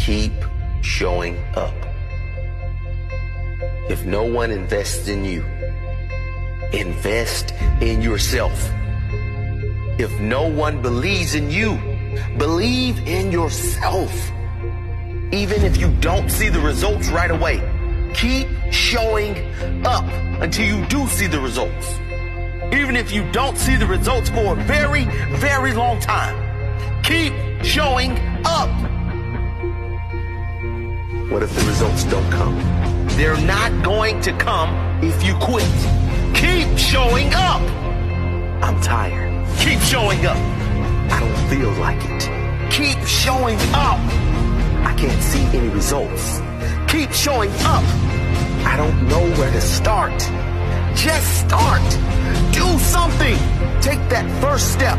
Keep showing up. If no one invests in you, invest in yourself. If no one believes in you, believe in yourself. Even if you don't see the results right away, keep showing up until you do see the results. Even if you don't see the results for a very, very long time, keep showing up. What if the results don't come? They're not going to come if you quit. Keep showing up. I'm tired. Keep showing up. I don't feel like it. Keep showing up. I can't see any results. Keep showing up. I don't know where to start. Just start. Do something. Take that first step.